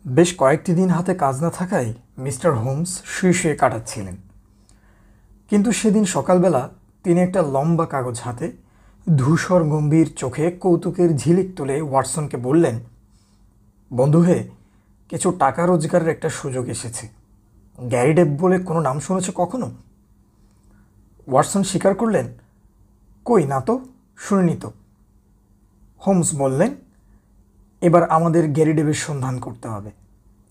বেশ কয়েকটি দিন হাতে কাজ না থাকায় মিস্টার হোমস শুয়ে শুয়ে কাটাচ্ছিলেন। কিন্তু সেদিন সকালবেলা তিনি একটা লম্বা কাগজ হাতে ধূসর গম্ভীর চোখে কৌতুকের ঝিলিক তুলে ওয়াটসনকে বললেন, বন্ধু হে, কিছু টাকা রোজগারের একটা সুযোগ এসেছে। গ্যারি ডেভ বলে কোনো নাম শুনেছ কখনো? ওয়াটসন স্বীকার করলেন, কই না তো, শুনিনি তো। হোমস বললেন, এবার আমাদের গ্যারি ডেভের সন্ধান করতে হবে।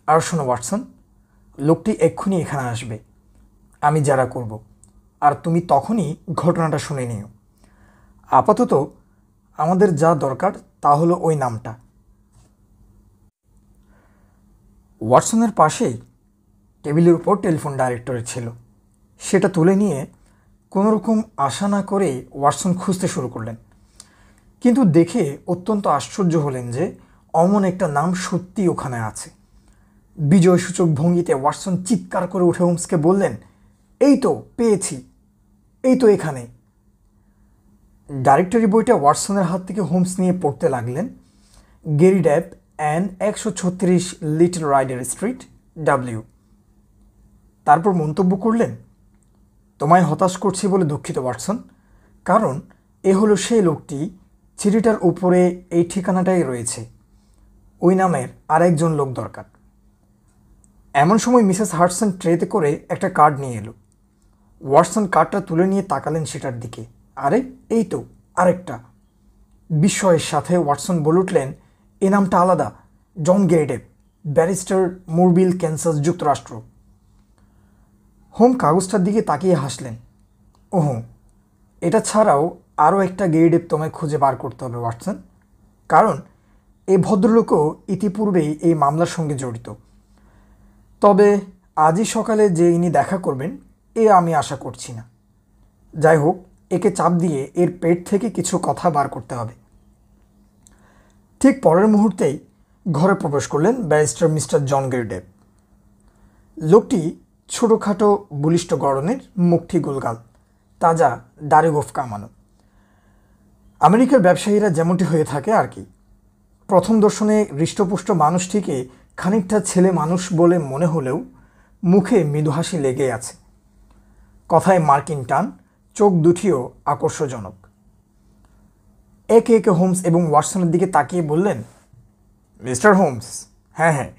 আর শোনো ওয়াটসন, লোকটি এক্ষুনি এখানে আসবে, আমি যারা করব, আর তুমি তখনই ঘটনাটা শুনে নিও। আপাতত আমাদের যা দরকার তা হলো ওই নামটা। ওয়াটসনের পাশেই টেবিলের উপর টেলিফোন ডাইরেক্টরি ছিল। সেটা তুলে নিয়ে কোনোরকম আশা না করে ওয়াটসন খুঁজতে শুরু করলেন, কিন্তু দেখে অত্যন্ত আশ্চর্য হলেন যে অমন একটা নাম সত্যি ওখানে আছে। বিজয়সূচক ভঙ্গিতে ওয়াটসন চিৎকার করে উঠে হোমসকে বললেন, এই তো পেয়েছি, এই তো এখানে। ডাইরেক্টরি বইটা ওয়াটসনের হাত থেকে হোমস নিয়ে পড়তে লাগলেন। Garrideb and 136 Little Ryder Street, W. তারপর মন্তব্য করলেন, তোমায় হতাশ করছি বলে দুঃখিত ওয়াটসন, কারণ এ হলো সেই লোকটি, চিঠিটার উপরে এই ঠিকানাটাই রয়েছে। ওই নামের আরেকজন লোক দরকার। এমন সময় মিসেস হাডসন ট্রেতে করে একটা কার্ড নিয়ে এলো। ওয়াটসন কার্ডটা তুলে নিয়ে তাকালেন সেটার দিকে। আরে এই তো আরেকটা। বিস্ময়ের সাথে ওয়াটসন বলে উঠলেন, এ নামটা আলাদা, জন গ্যারি ডেভ, ব্যারিস্টার, মুরভিল, ক্যান্সাস, যুক্তরাষ্ট্র। হোম কাগজটার দিকে তাকিয়ে হাসলেন। ওহো, এটা ছাড়াও আরও একটা গ্যারি ডেভ তোমায় খুঁজে বার করতে হবে ওয়াটসন, কারণ এই ভদ্রলোকও ইতিপূর্বেই এই মামলার সঙ্গে জড়িত। তবে আজই সকালে যে ইনি দেখা করবেন এ আমি আশা করছি না। যাই হোক, একে চাপ দিয়ে এর পেট থেকে কিছু কথা বার করতে হবে। ঠিক পরের মুহূর্তেই ঘরে প্রবেশ করলেন barrister mister John Gary Dave. লোকটি ছোটোখাটো বলিষ্ঠ গড়নের, মুখটি গোলগাল, তাজা, দাড়ি গোঁফ কামানো। আমেরিকার ব্যবসায়ীরা যেমনটি হয়ে থাকে আর কি। প্রথম দর্শনে হৃষ্টপুষ্ট মানুষটিকে খানিকটা ছেলে মানুষ বলে মনে হলেও মুখে মৃদু হাসি লেগে আছে। কথায় মার্কিন টান, চোখ দুটিও আকর্ষজনক। একে একে হোমস এবং ওয়াটসনের দিকে তাকিয়ে বললেন, মিস্টার হোমস, হ্যাঁ হ্যাঁ,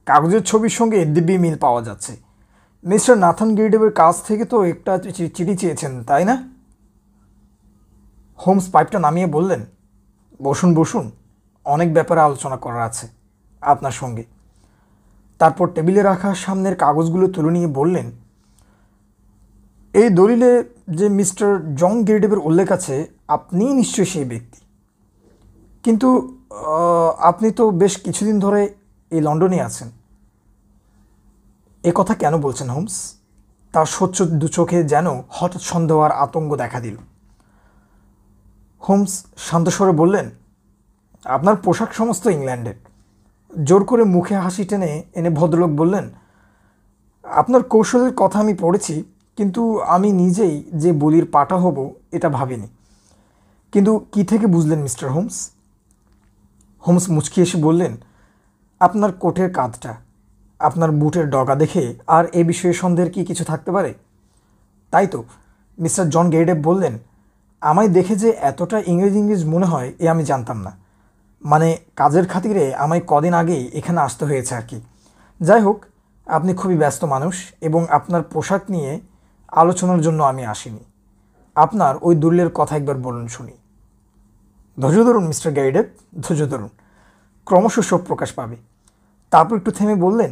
কাগজের ছবির সঙ্গে দিব্যি মিল পাওয়া যাচ্ছে। মিস্টার নাথান গ্যারি ডেভের কাছ থেকে তো একটা চিঠি চেয়েছেন, তাই না? হোমস পাইপটা নামিয়ে বললেন, বসুন বসুন, অনেক ব্যাপারে আলোচনা করার আছে আপনার সঙ্গে। তারপর টেবিলে রাখা সামনের কাগজগুলো তুলে নিয়ে বললেন, এই দলিলে যে মিস্টার জন গ্যারি ডেভের উল্লেখ আছে, আপনিই নিশ্চয়ই সেই ব্যক্তি। কিন্তু আপনি তো বেশ কিছুদিন ধরে এই লন্ডনে আছেন। এ কথা কেন বলছেন হোমস? তার স্বচ্ছ দু চোখে যেন হঠাৎ সন্দেহ আর আতঙ্ক দেখা দিল। হোমস শান্তস্বরে বললেন, আপনার পোশাক সমস্ত ইংল্যান্ডের। জোর করে মুখে হাসি টেনে এনে ভদ্রলোক বললেন, আপনার কৌশলের কথা আমি পড়েছি, কিন্তু আমি নিজেই যে বলির পাটা হব এটা ভাবিনি। কিন্তু কি থেকে বুঝলেন মিস্টার হোমস? হোমস মুচকি এসে বললেন, আপনার কোটের কাঁধটা, আপনার বুটের ডগা দেখে আর এ বিষয়ে সন্দেহের কি কিছু থাকতে পারে? তাই তো। মিস্টার জন গ্যারি ডেভ বললেন, আমায় দেখে যে এতটা ইংরেজ মনে হয় এ আমি জানতাম না। মানে কাজের খাতিরে আমায় কদিন আগেই এখানে আসতে হয়েছে আর কি। যাই হোক, আপনি খুবই ব্যস্ত মানুষ এবং আপনার পোশাক নিয়ে আলোচনার জন্য আমি আসিনি। আপনার ওই দলিলের কথা একবার বলুন শুনি। ধৈর্য ধরুন মিস্টার গ্যারি ডেভ, ধৈর্য ধরুন, ক্রমশ সব প্রকাশ পাবে। তারপর একটু থেমে বললেন,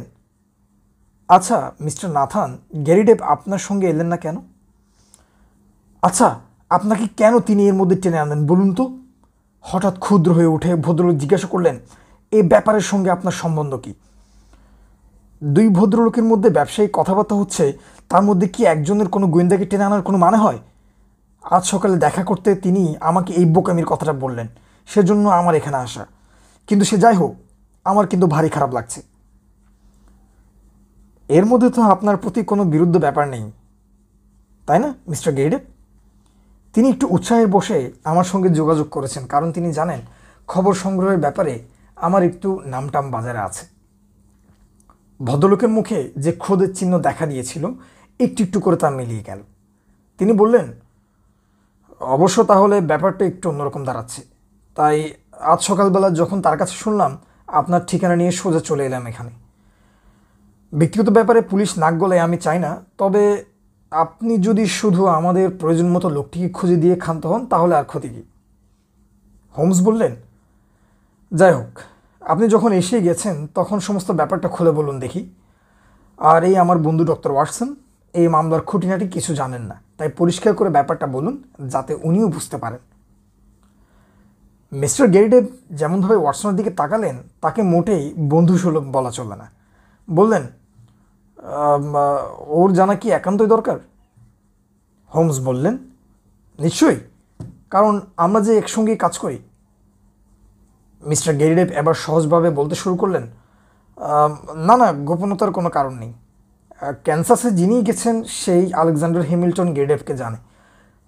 আচ্ছা মিস্টার নাথান গ্যারি ডেভ আপনার সঙ্গে এলেন না কেন? আচ্ছা, আপনাকে কেন তিনি এর মধ্যে টেনে আনলেন বলুন তো? হঠাৎ ক্ষুদ্র হয়ে উঠে ভদ্রলোক জিজ্ঞাসা করলেন, এই ব্যাপারের সঙ্গে আপনার সম্বন্ধ কি? দুই ভদ্রলোকের মধ্যে ব্যবসায়িক কথাবার্তা হচ্ছে, তার মধ্যে কি একজনের কোনো গোয়েন্দাকে টেনে আনার কোনো মানে হয়? আজ সকালে দেখা করতে তিনি আমাকে এই বোকামির কথাটা বললেন, সেজন্য আমার এখানে আসা। কিন্তু সে যাই হোক, আমার কিন্তু ভারী খারাপ লাগছে। এর মধ্যে তো আপনার প্রতি কোনো বিরুদ্ধ ব্যাপার নেই, তাই না মিস্টার গ্যারি ডেভ? তিনি একটু উৎসাহের বসে আমার সঙ্গে যোগাযোগ করেছেন, কারণ তিনি জানেন খবর সংগ্রহের ব্যাপারে আমার একটু নামটাম বাজারে আছে। ভদ্রলোকের মুখে যে ক্রোধের চিহ্ন দেখা দিয়েছিল একটু একটু করে তা মিলিয়ে গেল। তিনি বললেন, অবশ্য তাহলে ব্যাপারটা একটু অন্যরকম দাঁড়াচ্ছে। তাই আজ সকালবেলা যখন তার কাছে শুনলাম, আপনার ঠিকানা নিয়ে সোজা চলে এলাম এখানে। ব্যক্তিগত ব্যাপারে পুলিশ নাক গলায় আমি চাই না, তবে আপনি যদি শুধু আমাদের প্রয়োজন মতো লোকটিকে খুঁজে দিয়ে ক্ষান্ত হন তাহলে আর ক্ষতি কী? হোমস বললেন, যাই হোক, আপনি যখন এসে গেছেন তখন সমস্ত ব্যাপারটা খুলে বলুন দেখি। আর এই আমার বন্ধু ডক্টর ওয়াটসন এই মামলার খুঁটিনাটি কিছু জানেন না, তাই পরিষ্কার করে ব্যাপারটা বলুন যাতে উনিও বুঝতে পারেন। মিস্টার গেরিডেভ যেমনভাবে ওয়াটসনের দিকে তাকালেন তাকে মোটেই বন্ধুসুলভ বলা চলে না। বললেন, ওর জানা কি একান্তই দরকার? হোমস বললেন, নিশ্চয়ই, কারণ আমরা যে একসঙ্গেই কাজ করি। মিস্টার গেরিডেভ এবার সহজভাবে বলতে শুরু করলেন, না না, গোপনতার কোনো কারণ নেই। ক্যানসাসে যিনি গেছেন সেই আলেকজান্ডার হ্যামিল্টন গেরিডেভকে জানে।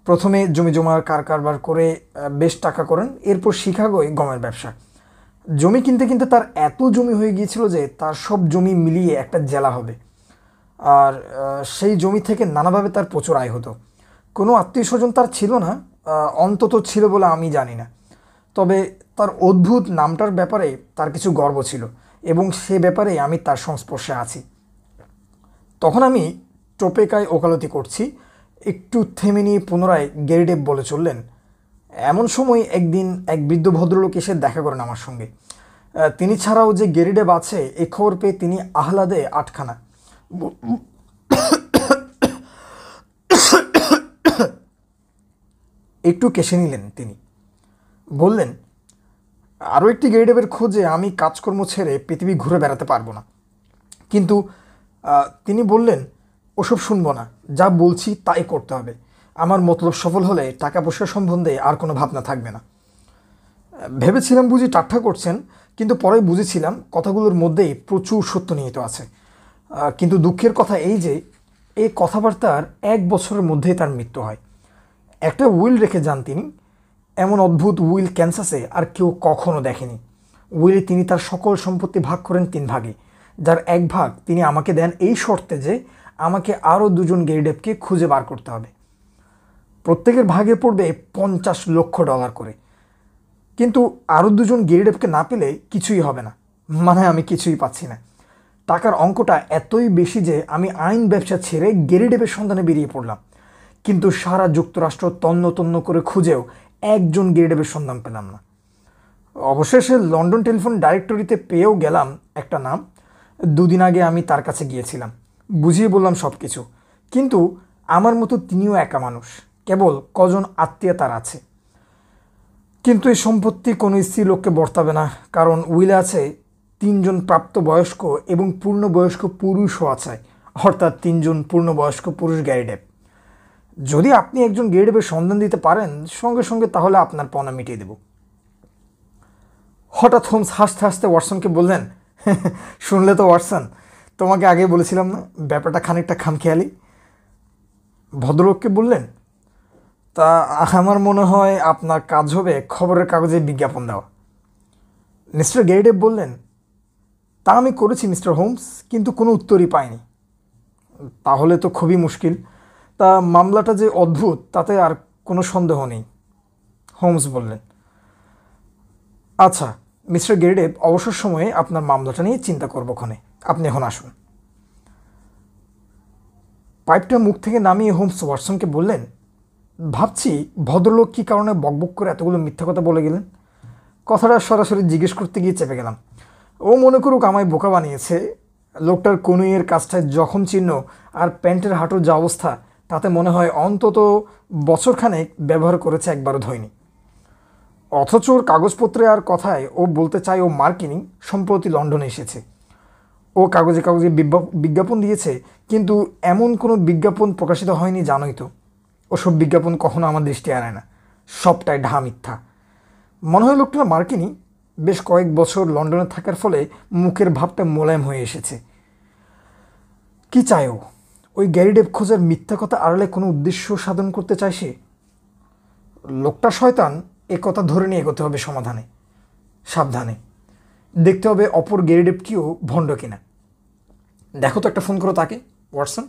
প্রথমে জমি জমার কারবার করে বেশ টাকা করেন, এরপর শিকাগোয় গমের ব্যবসা। জমি কিনতে কিনতে তার এত জমি হয়ে গিয়েছিল যে তার সব জমি মিলিয়ে একটা জেলা হবে। আর সেই জমি থেকে নানাভাবে তার প্রচুর আয় হতো। কোনো আত্মীয় স্বজন তার ছিল না, অন্তত ছিল বলে আমি জানি না। তবে তার অদ্ভুত নামটার ব্যাপারে তার কিছু গর্ব ছিল এবং সে ব্যাপারে আমি তার সংস্পর্শে আছি। তখন আমি টোপেকায় ওকালতি করছি। একটু থেমে নিয়ে পুনরায় গেরিডেভ বলে চললেন, এমন সময় একদিন এক বৃদ্ধ ভদ্রলোক এসে দেখা করেন আমার সঙ্গে। তিনি ছাড়াও যে গেরিডেভ আছে এই খবর পেয়ে তিনি আহ্লাদে আটখানা। একটু কেশে নিলেন। তিনি বললেন, আরও একটি গেরিডেভের খোঁজে আমি কাজকর্ম ছেড়ে পৃথিবী ঘুরে বেড়াতে পারবো না। কিন্তু তিনি বললেন, ওসব শুনবো না, যা বলছি তাই করতে হবে। আমার মতলব সফল হলে টাকা পয়সা সম্বন্ধে আর কোনো ভাবনা থাকবে না। ভেবেছিলাম বুঝি ঠাট্টা করছেন, কিন্তু পরে বুঝেছিলাম কথাগুলোর মধ্যেই প্রচুর সত্য নিহিত আছে। কিন্তু দুঃখের কথা এই যে এই কথাবার্তার 1 বছরের মধ্যেই তার মৃত্যু হয়। একটা উইল রেখে যান তিনি। এমন অদ্ভুত উইল ক্যানসাসে আর কেউ কখনো দেখেনি। উইলে তিনি তার সকল সম্পত্তি ভাগ করেন 3 ভাগে, যার 1 ভাগ তিনি আমাকে দেন এই শর্তে যে আমাকে আরও 2 জন গেরিডেভকে খুঁজে বার করতে হবে। প্রত্যেকের ভাগে পড়বে $50 লক্ষ করে। কিন্তু আরও 2 জন গেরিডেভকে না পেলে কিছুই হবে না, মানে আমি কিছুই পাচ্ছি না। টাকার অঙ্কটা এতই বেশি যে আমি আইন ব্যবসা ছেড়ে গেরিডেভের সন্ধানে বেরিয়ে পড়লাম। কিন্তু সারা যুক্তরাষ্ট্র তন্ন তন্ন করে খুঁজেও একজন গেরিডেভের সন্ধান পেলাম না। অবশেষে লন্ডন টেলিফোন ডাইরেক্টরিতে পেয়েও গেলাম একটা নাম। 2 দিন আগে আমি তার কাছে গিয়েছিলাম, বুঝিয়ে বললাম সব কিছু। কিন্তু আমার মতো তিনিও একা মানুষ, কেবল কজন আত্মীয় তার আছে। কিন্তু এই সম্পত্তি কোনো স্ত্রী লোককে বর্তাবে না, কারণ উইলে আছে 3 জন প্রাপ্তবয়স্ক এবং পূর্ণবয়স্ক পুরুষও আছে, অর্থাৎ 3 জন পূর্ণবয়স্ক পুরুষ গেরিডেভ। যদি আপনি একজন গেরিডেভের সন্ধান দিতে পারেন সঙ্গে সঙ্গে, তাহলে আপনার পাওনা মিটিয়ে দেব। হঠাৎ হোমস হাসতে হাসতে ওয়াটসনকে বললেন, শুনলে তো ওয়াটসন, তোমাকে আগে বলেছিলাম না ব্যাপারটা খানিকটা খামখেয়ালি। ভদ্রলোককে বললেন, তা আমার মনে হয় আপনার কাজ হবে খবরের কাগজে বিজ্ঞাপন দেওয়া। মিস্টার গেরিডেভ বললেন, তা আমি করেছি মিস্টার হোমস, কিন্তু কোনো উত্তরই পাইনি। তাহলে তো খুবই মুশকিল। তা মামলাটা যে অদ্ভুত তাতে আর কোনো সন্দেহ নেই, হোমস বললেন। আচ্ছা মিস্টার গেরিডেভ, অবসর সময়ে আপনার মামলাটা নিয়ে চিন্তা করবো ক্ষণে, আপনি এখন আসুন। পাইপটা মুখ থেকে নামিয়ে হোমস ওয়াটসনকে বললেন, ভাবছি ভদ্রলোক কী কারণে বকবক করে এতগুলো মিথ্যা কথা বলে গেলেন। কথাটা সরাসরি জিজ্ঞেস করতে গিয়ে চেপে গেলাম। ও মনে করুক আমায় বোকা বানিয়েছে। লোকটার কনুইয়ের কাজটায় জখম চিহ্ন আর প্যান্টের হাঁটুর যা অবস্থা, তাতে মনে হয় অন্তত বছরখানেক ব্যবহার করেছে, একবারও ধোয়নি। অথচ ওর কাগজপত্রে আর কথায় ও বলতে চায় ও মার্কিনী, সম্প্রতি লন্ডনে এসেছে। ও কাগজে কাগজে বিজ্ঞাপন দিয়েছে, কিন্তু এমন কোনো বিজ্ঞাপন প্রকাশিত হয়নি, জানোই তো। ওসব বিজ্ঞাপন কখনো আমার দৃষ্টি এড়ায় না, সবটাই ঢা মিথ্যা। মনে হয় লোকটা মার্কিনী, বেশ কয়েক বছর লন্ডনে থাকার ফলে মুখের ভাবটা মোলায়েম হয়ে এসেছে। কি চায় ও? ওই গ্যারিডেভ খোঁজার মিথ্যা কথা আড়ালে কোনো উদ্দেশ্য সাধন করতে চায় সে। লোকটা শয়তান, এ কথা ধরে নিয়ে এগোতে হবে সমাধানে, সাবধানে। দেখতে হবে অপর গ্যারিডেভটিও ভণ্ড কিনা। দেখো তো একটা ফোন করো তাকে, ওয়াটসন।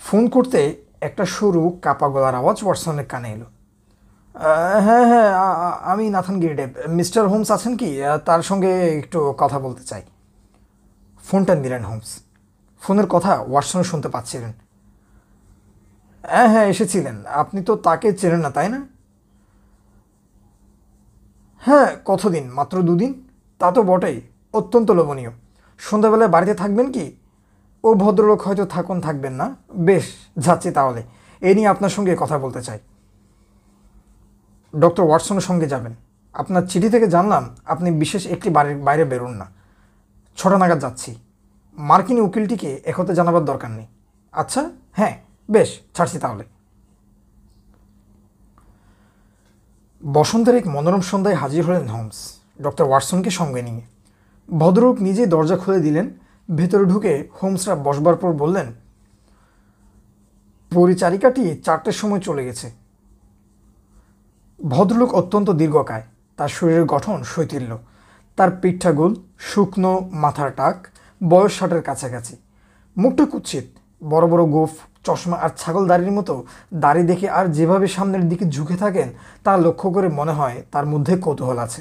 ফোন করতে একটা সরু কাপা গলার আওয়াজ ওয়াটসনের কানে এলো। হ্যাঁ হ্যাঁ, আমি নাথান গিরিডেভ। মিস্টার হোমস আছেন কি? তার সঙ্গে একটু কথা বলতে চাই। ফোনটা নিলেন হোমস। ফোনের কথা ওয়াটসনও শুনতে পাচ্ছিলেন। হ্যাঁ হ্যাঁ, এসেছিলেন। আপনি তো তাকে চেনেন না, তাই না? হ্যাঁ, কতদিন? মাত্র 2 দিন। তা তো বটেই। অত্যন্ত লোভনীয়। সন্ধ্যাবেলায় বাড়িতে থাকবেন কি? ও ভদ্রলোক হয়তো থাকবেন না। বেশ, যাচ্ছি তাহলে। এ নিয়ে আপনার সঙ্গে কথা বলতে চাই। ডক্টর ওয়াটসনের সঙ্গে যাবেন? আপনার চিঠি থেকে জানলাম আপনি বিশেষ একটি বাড়ির বাইরে বেরোন না। 6টা নাগাদ যাচ্ছি। মার্কিন উকিলটিকে একথা জানাবার দরকার নেই। আচ্ছা, হ্যাঁ, বেশ, ছাড়ছি তাহলে। বসন্তের এক মনোরম সন্ধ্যায় হাজির হলেন হোমস, ডক্টর ওয়াটসনকে সঙ্গে নিয়ে। ভদ্রলোক নিজেই দরজা খুলে দিলেন। ভেতরে ঢুকে হোমসরা বসবার পর বললেন, পরিচারিকাটি 4টের সময় চলে গেছে। ভদ্রলোক অত্যন্ত দীর্ঘকায়। তার শরীরের গঠন শৈথিল্য। তার পিঠটা গোল, শুকনো, মাথার টাক, বয়স 60-এর কাছাকাছি। মুখটা কুৎসিত, বড় বড় গোঁফ, চশমা আর ছাগল দাড়ির মতো দাড়ি দেখে আর যেভাবে সামনের দিকে ঝুঁকে থাকেন তা লক্ষ্য করে মনে হয় তার মধ্যে কৌতূহল আছে।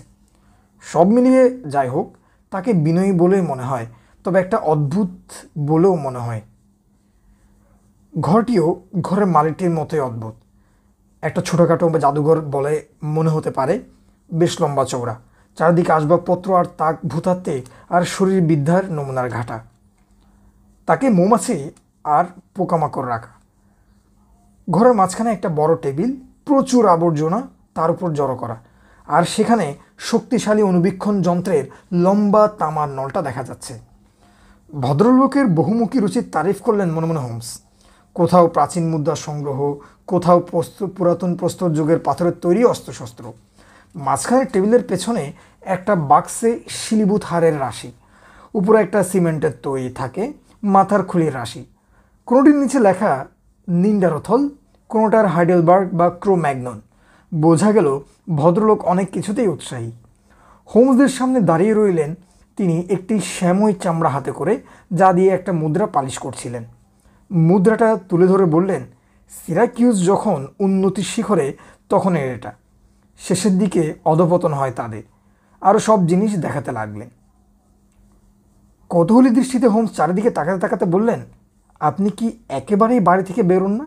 সব মিলিয়ে যাই হোক, তাকে বিনয়ী বলেই মনে হয়, তবে একটা অদ্ভুত বলেও মনে হয়। ঘরটিও ঘরের মালিকটির মতোই অদ্ভুত। একটা ছোটোখাটো বা জাদুঘর বলে মনে হতে পারে। বেশ লম্বা চওড়া, চারদিকে আসবাবপত্র আর তাক ভূতাত্ত্বে আর শরীর বিদ্যার নমুনার ঘাটা। তাকে মৌমাছি আর পোকামাকড় রাখা। ঘরের মাঝখানে একটা বড় টেবিল, প্রচুর আবর্জনা তার উপর জড়ো করা, আর সেখানে শক্তিশালী অনুবীক্ষণ যন্ত্রের লম্বা তামার নলটা দেখা যাচ্ছে। ভদ্রলোকের বহুমুখী রুচির তারিফ করলেন মনে মনে হোমস। কোথাও প্রাচীন মুদ্রার সংগ্রহ, কোথাও পুরাতন প্রস্তর যুগের পাথরের তৈরি অস্ত্রশস্ত্র। মাঝখানে টেবিলের পেছনে একটা বাক্সে শিলিভূত হারের রাশি। উপরে একটা সিমেন্টের তৈরি থাকে মাথার খুলির রাশি। কোনোটির নিচে লেখা নিন্ডারথল, কোনোটার হাইডেলবার্গ বা ক্রোম্যাগনন। বোঝা গেল ভদ্রলোক অনেক কিছুতেই উৎসাহী। হোমসদের সামনে দাঁড়িয়ে রইলেন তিনি একটি শ্যামই চামড়া হাতে করে, যা দিয়ে একটা মুদ্রা পালিশ করছিলেন। মুদ্রাটা তুলে ধরে বললেন, সিরাকিউজ যখন উন্নতির শিখরে তখন এটা, শেষের দিকে অধপতন হয় তাদের। আরও সব জিনিস দেখাতে লাগলেন। কৌতূহলী দৃষ্টিতে হোমস চারিদিকে তাকাতে তাকাতে বললেন, আপনি কি একেবারেই বাড়ি থেকে বেরোন না?